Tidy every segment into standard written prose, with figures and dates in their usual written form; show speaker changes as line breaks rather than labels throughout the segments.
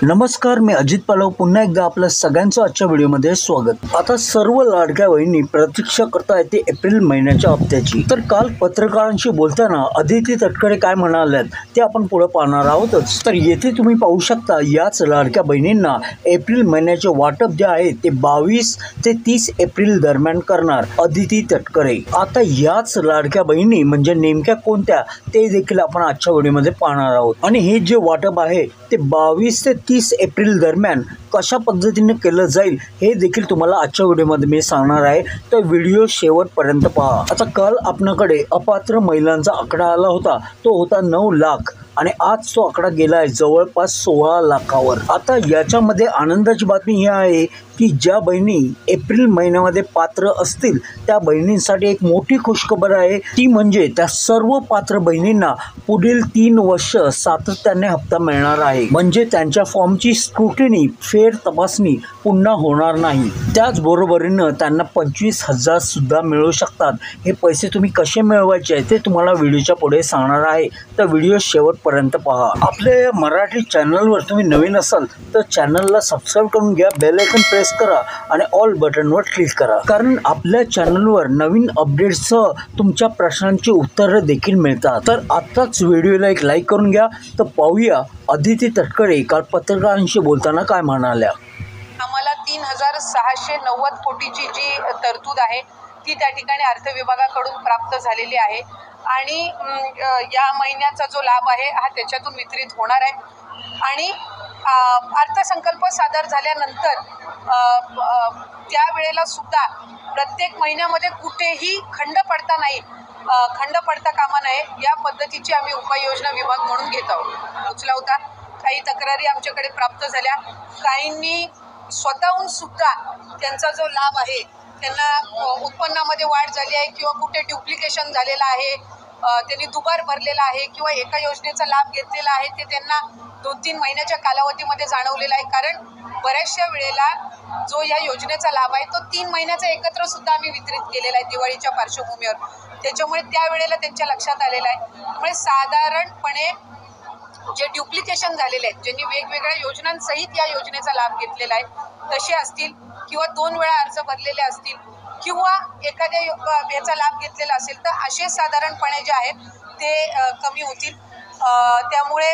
नमस्कार, मी अजित पालव पुन्हा एकदा आपल्या सगळ्यांचं आजच्या व्हिडिओमध्ये स्वागत। आता सर्व लाडक्या बहिणी प्रतीक्षा करतायत ते एप्रिल महिन्याच्या हप्त्याची। तर काल पत्रकारांशी बोलताना अदिती तटकरे काय म्हणाल्यात ते आपण पुढे पाहणार आहोतच। तर येथे तुम्ही पाहू शकता याच लाडक्या बहिणींना एप्रिल महिन्याचे वाटप जे आहे ते 22 ते 30 एप्रिल दरम्यान करणार अदिती तटकरे। आता याच लाडक्या बहिणी म्हणजे नेमक्या कोणत्या ते देखील आपण आजच्या व्हिडिओमध्ये पाहणार आहोत। आणि हे जे वाटप आहे ते 22 ते 30 एप्रिल दरम्यान कशा पद्धतीने केलं जाईल हे देखील तुम्हाला आजच्या व्हिडिओमध्ये मी सांगणार आहे, तर व्हिडिओ शेवटपर्यंत पहा। आता काल आपल्याकडे अपात्र महिलांचा आकडा आला होता, तो होता 9 लाख आणि आज तो आकडा गेला आहे जवळपास 16 लाखावर। आता याच्यामध्ये आनंदाची बातमी ही आहे की ज्या बहिणी एप्रिल महिन्यामध्ये पात्र असतील त्या बहिणींसाठी एक मोठी खुशखबर आहे, ती म्हणजे त्या सर्व पात्र बहिणींना पुढील 3 वर्ष सातत्याने हप्ता मिळणार आहे। म्हणजे त्यांच्या फॉर्मची स्क्रुटिनी फेर तपासणी पुन्हा होणार नाही। त्याचबरोबरीने त्यांना 25,000 सुद्धा मिळू शकतात। हे पैसे तुम्ही कसे मिळवायचे ते तुम्हाला व्हिडिओच्या पुढे सांगणार आहे, तर व्हिडिओ शेवटपर्यंत पहा। आपल्या मराठी चॅनलवर तुम्ही नवीन असाल तर चॅनलला सबस्क्राइब करून घ्या, बेल आयकॉन प्रेस करा आणि ऑल बटनवर क्लिक करा, कारण आपल्या चॅनलवर नवीन अपडेट्ससह तुमच्या प्रश्नांची उत्तरे देखील मिळतात। तर आताच व्हिडिओला एक लाईक करून घ्या। तर पाहूया अदिती तटकरे काल पत्रकारांशी बोलताना काय म्हणाल्या।
आम्हाला 3,690 कोटीची जी तरतूद आहे ती त्या ठिकाणी अर्थ विभागाकडून प्राप्त झालेली आहे आणि या महिन्याचा जो लाभ आहे हा त्याच्यातून वितरित होणार आहे। आणि अर्थसंकल्प सादर झाल्यानंतर त्यावेळेला सुद्धा प्रत्येक महिन्यामध्ये कुठेही खंड पडता कामा नये या पद्धतीची आम्ही उपाययोजना विभाग म्हणून घेत आहोत। उचला होता काही तक्रारी आमच्याकडे प्राप्त झाल्या, काहींनी स्वतःहून सुद्धा त्यांचा जो लाभ आहे त्यांना उत्पन्नामध्ये वाढ झाली आहे किंवा कुठे ड्युप्लिकेशन झालेलं आहे, त्यांनी दुबार भरलेला आहे किंवा एका योजनेचा लाभ घेतलेला आहे ते त्यांना 2-3 महिन्याच्या कालावधीमध्ये जाणवलेला आहे। कारण बऱ्याचशा वेळेला जो या योजनेचा लाभ आहे तो 3 महिन्याचा एकत्र सुद्धा आम्ही वितरित केलेला आहे दिवाळीच्या पार्श्वभूमीवर, त्याच्यामुळे त्यावेळेला त्यांच्या लक्षात आलेलं आहे। त्यामुळे साधारणपणे जे ड्युप्लिकेशन झालेले आहेत, ज्यांनी वेगवेगळ्या योजनांसहित या योजनेचा लाभ घेतलेला आहे तसे असतील किंवा 2 वेळा अर्ज भरलेले असतील किंवा एखाद्या याचा लाभ घेतलेला असेल तर असे साधारणपणे जे आहेत ते कमी होतील। त्यामुळे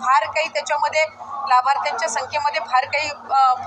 फार काही त्याच्यामध्ये लाभार्थ्यांच्या संख्येमध्ये फार काही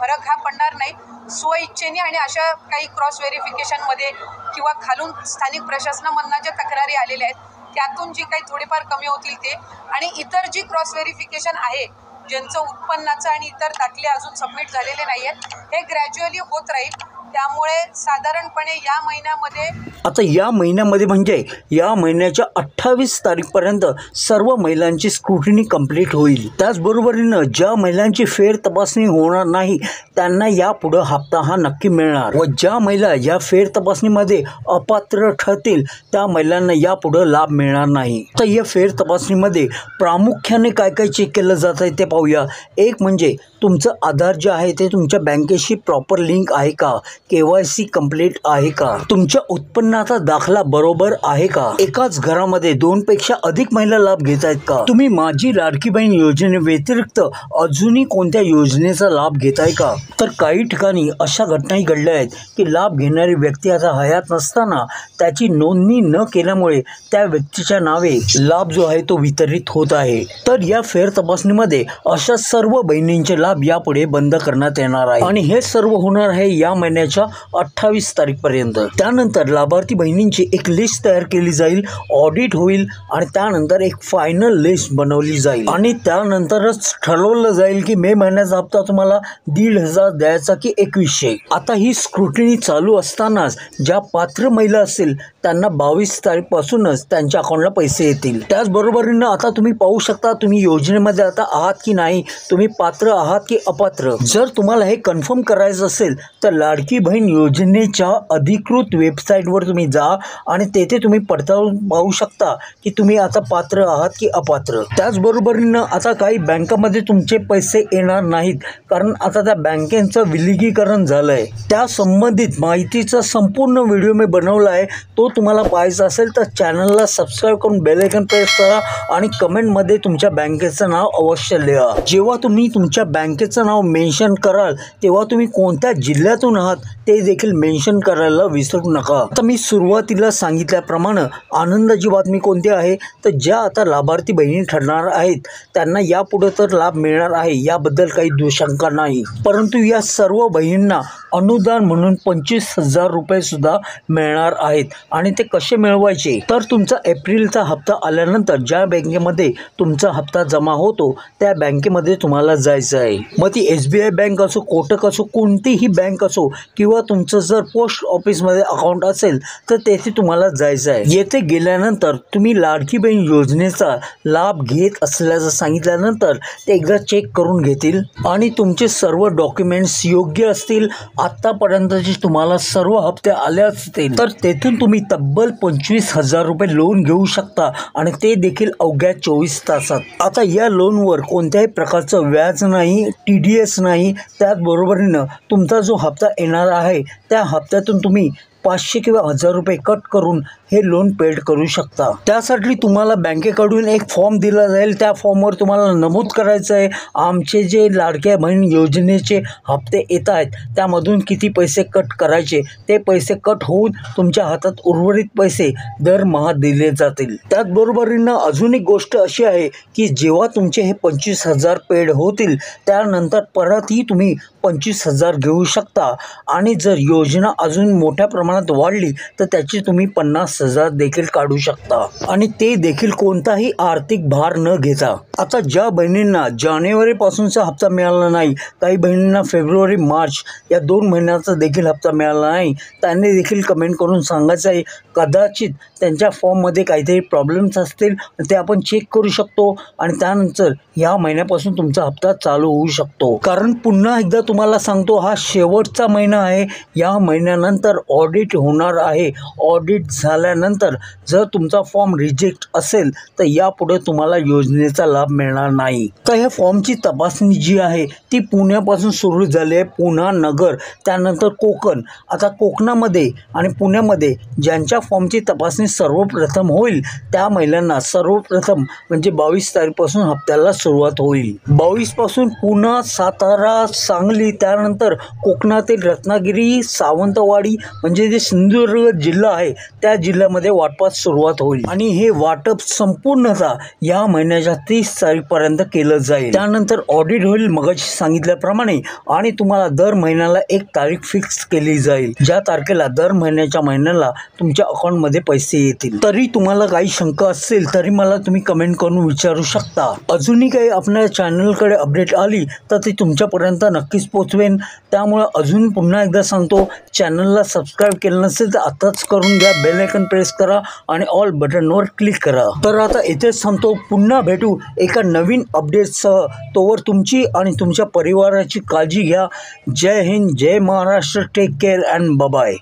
फरक हा पडणार नाही। स्वइच्छेने आणि अशा काही क्रॉस व्हेरिफिकेशनमध्ये किंवा खालून स्थानिक प्रशासनामधून ज्या तक्रारी आलेल्या आहेत त्यातून जी काही थोडीफार कमी होतील ते, आणि इतर जी क्रॉस व्हेरिफिकेशन आहे ज्यांचं उत्पन्नाचं आणि इतर दाखले अजून सबमिट झालेले नाही आहेत हे ग्रॅज्युअली होत राहील। त्यामुळे साधारणपणे या महिन्यामध्ये
आता या महिन्यामध्ये म्हणजे या महिन्याच्या 28 तारीखपर्यंत सर्व महिलांची स्क्रुटिनी कंप्लीट होईल। त्याचबरोबरीने ज्या महिलांची फेर तपासणी होणार नाही त्यांना यापुढे हप्ता हा नक्की मिळणार, व ज्या महिला या फेर तपासणीमध्ये अपात्र ठरतील त्या महिलांना यापुढे लाभ मिळणार नाही। तर या फेर तपासणीमध्ये प्रामुख्याने काय काय चेक केलं जात आहे ते पाहूया। एक म्हणजे तुमचं आधार जे आहे ते तुमच्या बँकेशी प्रॉपर लिंक आहे का, KYC कंप्लीट आहे का, तुमच्या उत्पन्नाचा दाखला बरोबर आहे का, एकाच घरामध्ये 2 पेक्षा अधिक महिला लाभ घेत आहेत का, तुम्ही माझी लाडकी बहीण योजने व्यतिरिक्त अजूनही कोणत्या योजनेचा लाभ घेताय का। तर काही ठिकाणी अशा घटनाही घडल्या आहेत की लाभ घेणारी व्यक्ती आता हयात नसताना त्याची नोंदणी न केल्यामुळे त्या व्यक्तीच्या नावे लाभ जो आहे तो वितरित होत आहे। तर या फेर तपासणीमध्ये अशा सर्व बहिणींचे लाभ यापुढे बंद करण्यात येणार आहे आणि हे सर्व होणार आहे या महिन्याच्या 28 तारीखपर्यंत। त्यानंतर लाभार्थी बहिणींची एक लिस्ट तयार केली जाईल, ऑडिट होईल आणि त्यानंतर एक फायनल लिस्ट बनवली जाईल आणि त्यानंतरच ठरवलं जाईल की मे महिन्याचा हप्ता तुम्हाला 1,500 द्यायचा की 2100। आता ही स्क्रुटिनी चालू असतानाच ज्या पात्र महिला असतील त्यांना 22 तारीखपासूनच त्यांच्या अकाउंटला पैसे येतील। त्याचबरोबरीने आता तुम्ही पाहू शकता तुम्ही योजनेमध्ये आता आहात की नाही, तुम्ही पात्र आहात की अपात्र। जर तुम्हाला हे कन्फर्म करायचं असेल तर लाडकी बहीण योजनेच्या अधिकृत वेबसाईटवर तुम्ही जा आणि तेथे तुम्ही पडताळून पाहू शकता की तुम्ही आता पात्र आहात की अपात्र। त्याचबरोबरीनं आता काही बँकामध्ये तुमचे पैसे येणार नाहीत, कारण आता त्या बँकेचं विलगीकरण झालं आहे। त्या संबंधित माहितीचा संपूर्ण व्हिडिओ मी बनवला आहे, तो तुम्हाला पाहायचा असेल तर चॅनलला सबस्क्राईब करून बेल आयकॉन प्रेस करा आणि कमेंटमध्ये तुमच्या बँकेचं नाव अवश्य लिहा। जेव्हा तुम्ही तुमच्या बँकेचं नाव मेन्शन कराल तेव्हा तुम्ही कोणत्या जिल्ह्यातून आहात ते देखील मेन्शन करायला विसरू नका। आता मी सुरुवातीला सांगितल्याप्रमाणे आनंदाची बातमी कोणती आहे तर ज्या आता लाभार्थी बहिणी ठरणार आहेत त्यांना यापुढे तर लाभ मिळणार आहे, याबद्दल काही दुशंका नाही। परंतु या सर्व बहिणींना अनुदान म्हणून 25,000 रुपये सुद्धा मिळणार आहेत। आणि ते कसे मिळवायचे तर तुमचा एप्रिलचा हप्ता आल्यानंतर ज्या बँकेमध्ये तुमचा हप्ता जमा होतो त्या बँकेमध्ये तुम्हाला जायचं आहे। मग ती SBI बँक असो, कोटक असो, कोणतीही बँक असो, किंवा तुमचं जर पोस्ट ऑफिसमध्ये अकाउंट असेल तर तेथे तुम्हाला जायचं आहे। येथे गेल्यानंतर तुम्ही लाडकी बहीण योजनेचा लाभ घेत असल्याचं सांगितल्यानंतर ते एकदा चेक करून घेतील आणि तुमचे सर्व डॉक्युमेंट्स योग्य असतील, आतापर्यंतचे तुम्हाला सर्व हप्ते आले असतील तर तेथून तुम्ही तब्बल 25,000 रुपये लोन घेऊ शकता आणि ते देखील अवघ्या 24 तासात। आता या लोनवर कोणत्याही प्रकारचं व्याज नाही, TDS नाही। त्याचबरोबरीनं तुमचा जो हप्ता येणार आहे त्या हप्त्यातून तुम्ही 500 किंवा 1000 रुपये कट करून हे लोन पेड करू शकता। त्यासाठी तुम्हाला बँकेकडून एक फॉर्म दिला जाईल, त्या फॉर्मवर तुम्हाला नमूद करायचं आहे आमचे जे लाडक्या बहीण योजनेचे हप्ते येत आहेत त्यामधून किती पैसे कट करायचे। ते पैसे कट होऊन तुमच्या हातात उर्वरित पैसे दरमहा दिले जातील। त्याचबरोबरीनं अजून एक गोष्ट अशी आहे की जेव्हा तुमचे हे 25,000 पेड होतील त्यानंतर परतही तुम्ही 25,000 घेऊ शकता आणि जर योजना अजून मोठ्या प्रमाणात वाढली तर त्याची तुम्ही 50,000 देखील काढू शकता आणि ते देखील कोणताही आर्थिक भार न घेता। आता ज्या बहिणींना जानेवारीपासूनचा हप्ता मिळाला नाही, काही बहिणींना फेब्रुवारी मार्च या 2 महिन्याचा देखील हप्ता मिळाला नाही, त्यांनी देखील कमेंट करून सांगायचं आहे। कदाचित त्यांच्या फॉर्ममध्ये काहीतरी प्रॉब्लेम्स असतील ते आपण चेक करू शकतो आणि त्यानंतर या महिन्यापासून तुमचा हप्ता चालू होऊ शकतो। कारण पुन्हा एकदा तुम्हाला सांगतो, हा शेवटचा महिना आहे, या महिन्यानंतर ऑडिट होणार आहे। ऑडिट झाल्यानंतर जर तुमचा फॉर्म रिजेक्ट असेल तर यापुढे तुम्हाला योजनेचा लाभ मिळणार नाही। तर ह्या फॉर्मची तपासणी जी आहे ती पुण्यापासून सुरू झाली आहे, पुणा, नगर, त्यानंतर कोकण। आता कोकणामध्ये आणि पुण्यामध्ये ज्यांच्या फॉर्मची तपासणी सर्वप्रथम होईल त्या महिलांना सर्वप्रथम म्हणजे 22 तारखेपासून हप्त्याला सुरुवात होईल। 22 पासून पुणा, सातारा, सांगली, त्यानंतर कोकणातील रत्नागिरी, सावंतवाडी म्हणजे जे सिंधुदुर्ग जिल्हा आहे त्या जिल्ह्यामध्ये वाटपास सुरुवात होईल आणि हे वाटप संपूर्णतः या महिन्याच्या 30 तारखेपर्यंत केलं जाईल। त्यानंतर ऑडिट होईल मगाशी सांगितल्याप्रमाणे आणि तुम्हाला दर महिन्याला एक तारीख फिक्स केली जाईल, ज्या तारखेला दर महिन्याला तुमच्या अकाउंटमध्ये पैसे येतील। तरी तुम्हाला काही शंका असेल तरी मला तुम्ही कमेंट करून विचारू शकता। अजूनही काही आपल्या चॅनलकडे अपडेट आली तर ती तुमच्यापर्यंत नक्कीच पोहोचवेन। त्यामुळे अजून पुन्हा एकदा सांगतो, चॅनलला सबस्क्राईब केलं नसेल तर आताच करून घ्या, बेल आयकॉन प्रेस करा आणि ऑल बटनवर क्लिक करा। तर आता इथेच थांबतो, पुन्हा भेटू एका नवीन अपडेटसह। तोवर तुमची आणि तुमच्या परिवाराची काळजी घ्या। जय हिंद, जय Maharashtra, take care and bye bye.